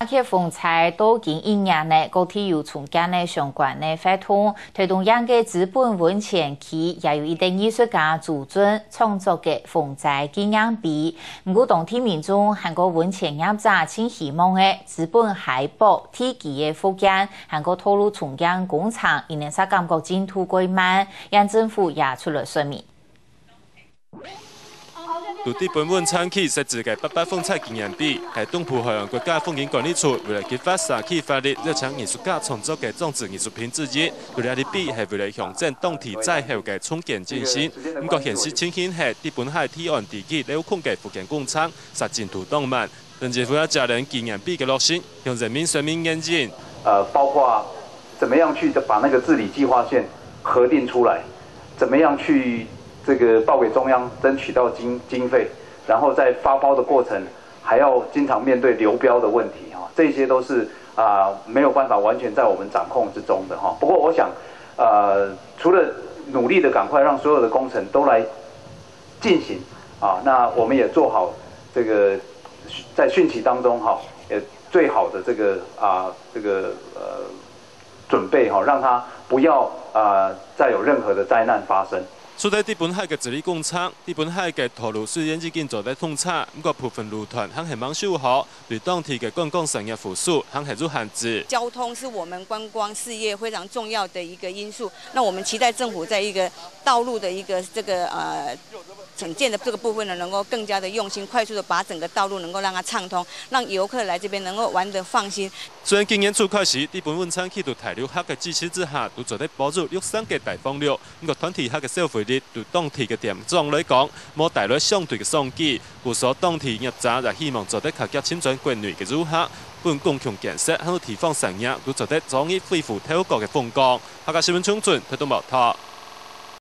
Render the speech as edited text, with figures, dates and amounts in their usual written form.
去风采都近1年内，高铁有重建的相关的活动，推动养嘅资本温泉区，也有一定艺术家主准创作嘅风采纪念碑。不过，当地民众韩国温泉业者请希望嘅资本海报体积嘅复建，韩国透露重建工厂因为啥感觉进度过慢，让政府也出了说明。 土地本温产区设置嘅800风采纪念碑，系东浦海洋国家风景管理处为了激发社区发力，热情艺术家创作嘅装置艺术品之一。为了呢碑系为了象征当地灾后嘅重建精神。不过现实情形系，地本海堤岸地区有空嘅福建工厂，实进度当慢。政府要加人纪念碑嘅落实，向人民说明演进。包括怎么样去把那个治理计划线核定出来，怎么样去。 这个报给中央争取到经费，然后在发包的过程还要经常面对流标的问题哈，这些都是没有办法完全在我们掌控之中的哈。不过我想除了努力的赶快让所有的工程都来进行那我们也做好这个在汛期当中哈，也最好的这个准备哈，让它不要再有任何的灾难发生。 除了地本海嘅治理工厂，地本海嘅道路虽然已经做得通畅，不过部分路段还系冇修好，对当地嘅观光产业复苏还系有限制。交通是我们观光事业非常重要的一个因素。那我们期待政府在一个道路的一个整建的这个部分呢，能够更加的用心，快速的把整个道路能够让它畅通，让游客来这边能够玩得放心。虽然今年初开始，地本温产区在大陆客嘅支持之下，都做得保住63嘅大方略，不过团体客嘅消费力对当地嘅店庄来讲，冇带来相对嘅商机。故所当地业者也希望做得客家侵转国内嘅游客，本共同建设很多地方产业都做得早日恢复泰国嘅风光。客家新闻中准，推动报道。